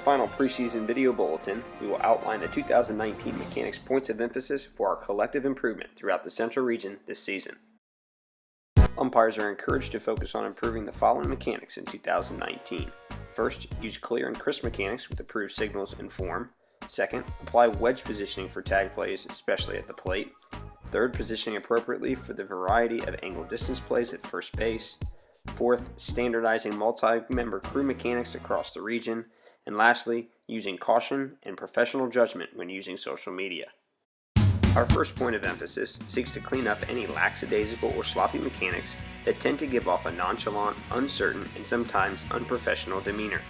final preseason video bulletin, we will outline the 2019 mechanics points of emphasis for our collective improvement throughout the Central region this season. Umpires are encouraged to focus on improving the following mechanics in 2019. First, use clear and crisp mechanics with approved signals and form. Second, apply wedge positioning for tag plays, especially at the plate. Third, positioning appropriately for the variety of angle distance plays at first base. Fourth, standardizing multi-member crew mechanics across the region. And lastly, using caution and professional judgment when using social media. Our first point of emphasis seeks to clean up any lackadaisical or sloppy mechanics that tend to give off a nonchalant, uncertain, and sometimes unprofessional demeanor.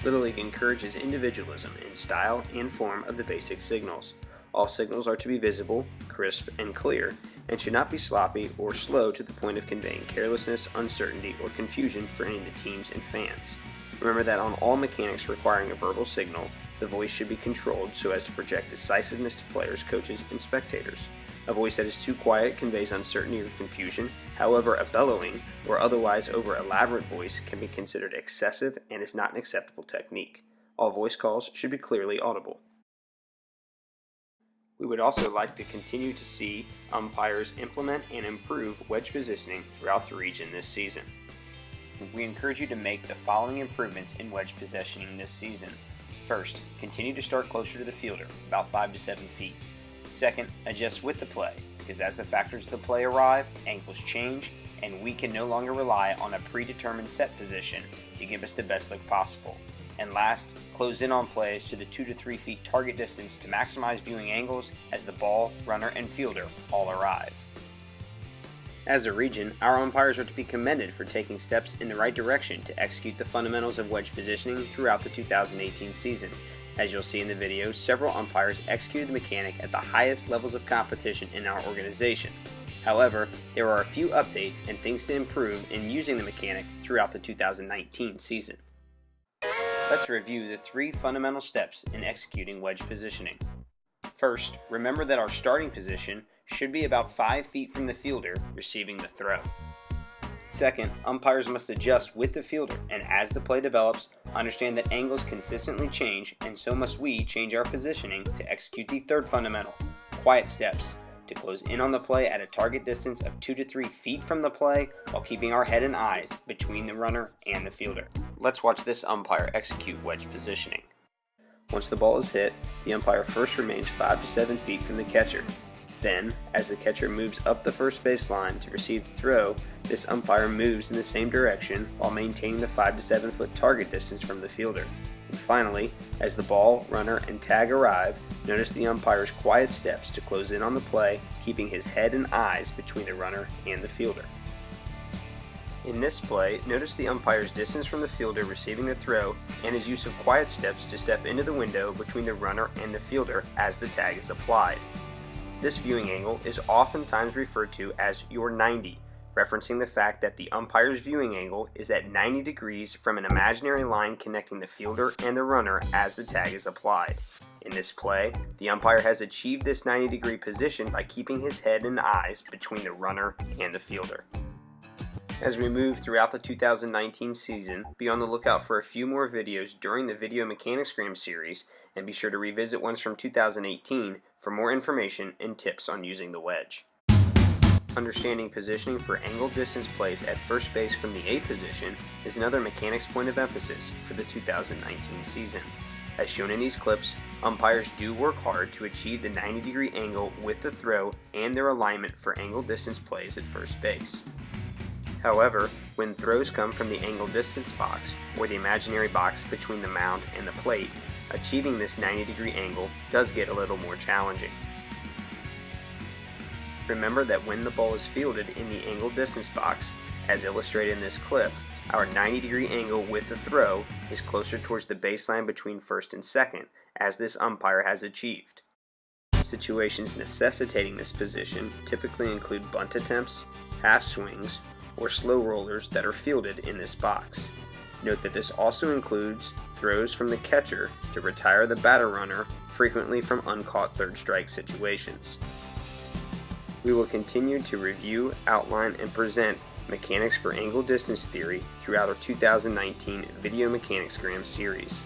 Little League encourages individualism in style and form of the basic signals. All signals are to be visible, crisp, and clear, and should not be sloppy or slow to the point of conveying carelessness, uncertainty, or confusion for any of the teams and fans. Remember that on all mechanics requiring a verbal signal, the voice should be controlled so as to project decisiveness to players, coaches, and spectators. A voice that is too quiet conveys uncertainty or confusion. However, a bellowing or otherwise over-elaborate voice can be considered excessive and is not an acceptable technique. All voice calls should be clearly audible. We would also like to continue to see umpires implement and improve wedge positioning throughout the region this season. We encourage you to make the following improvements in wedge positioning this season. First, continue to start closer to the fielder, about 5 to 7 feet. Second, adjust with the play, because as the factors of the play arrive, angles change, and we can no longer rely on a predetermined set position to give us the best look possible. And last, close in on plays to the 2 to 3 feet target distance to maximize viewing angles as the ball, runner, and fielder all arrive. As a region, our umpires are to be commended for taking steps in the right direction to execute the fundamentals of wedge positioning throughout the 2018 season. As you'll see in the video, several umpires executed the mechanic at the highest levels of competition in our organization. However, there are a few updates and things to improve in using the mechanic throughout the 2019 season. Let's review the 3 fundamental steps in executing wedge positioning. First, remember that our starting position should be about 5 feet from the fielder receiving the throw. Second, umpires must adjust with the fielder, and as the play develops, understand that angles consistently change, and so must we change our positioning to execute the third fundamental, quiet steps, to close in on the play at a target distance of 2 to 3 feet from the play while keeping our head and eyes between the runner and the fielder. Let's watch this umpire execute wedge positioning. Once the ball is hit, the umpire first remains 5 to 7 feet from the catcher. Then, as the catcher moves up the first base line to receive the throw, this umpire moves in the same direction while maintaining the 5 to 7 foot target distance from the fielder. And finally, as the ball, runner, and tag arrive, notice the umpire's quiet steps to close in on the play, keeping his head and eyes between the runner and the fielder. In this play, notice the umpire's distance from the fielder receiving the throw and his use of quiet steps to step into the window between the runner and the fielder as the tag is applied. This viewing angle is oftentimes referred to as your 90, referencing the fact that the umpire's viewing angle is at 90 degrees from an imaginary line connecting the fielder and the runner as the tag is applied. In this play, the umpire has achieved this 90-degree position by keeping his head and eyes between the runner and the fielder. As we move throughout the 2019 season, be on the lookout for a few more videos during the Video Mechanicsgram series, and be sure to revisit ones from 2018 for more information and tips on using the wedge. Understanding positioning for angle distance plays at first base from the A position is another mechanics point of emphasis for the 2019 season. As shown in these clips, umpires do work hard to achieve the 90-degree angle with the throw and their alignment for angle distance plays at first base. However, when throws come from the angle distance box, or the imaginary box between the mound and the plate, achieving this 90-degree angle does get a little more challenging. Remember that when the ball is fielded in the angle distance box, as illustrated in this clip, our 90-degree angle with the throw is closer towards the baseline between first and second, as this umpire has achieved. Situations necessitating this position typically include bunt attempts, half swings, or slow rollers that are fielded in this box. Note that this also includes throws from the catcher to retire the batter runner, frequently from uncaught third strike situations. We will continue to review, outline, and present mechanics for angle distance theory throughout our 2019 Video Mechanicsgram series.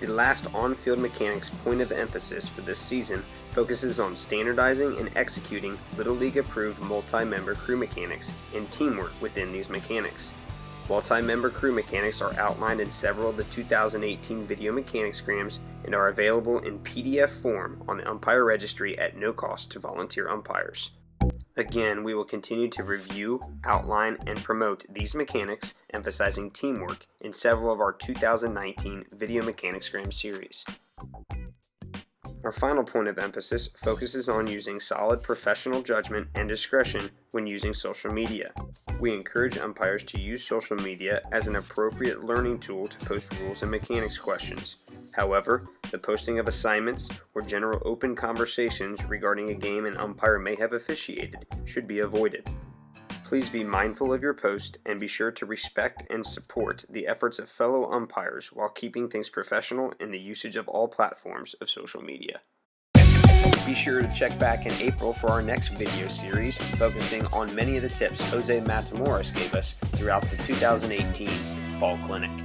The last on-field mechanics point of emphasis for this season focuses on standardizing and executing Little League approved multi-member crew mechanics and teamwork within these mechanics. Multi-member crew mechanics are outlined in several of the 2018 video mechanicsgrams and are available in PDF form on the umpire registry at no cost to volunteer umpires. Again, we will continue to review, outline, and promote these mechanics, emphasizing teamwork in several of our 2019 video mechanicsgram series. Our final point of emphasis focuses on using solid professional judgment and discretion when using social media. We encourage umpires to use social media as an appropriate learning tool to post rules and mechanics questions. However, the posting of assignments or general open conversations regarding a game an umpire may have officiated should be avoided. Please be mindful of your post and be sure to respect and support the efforts of fellow umpires while keeping things professional in the usage of all platforms of social media. Be sure to check back in April for our next video series focusing on many of the tips Jose Matamoros gave us throughout the 2018 Fall Clinic.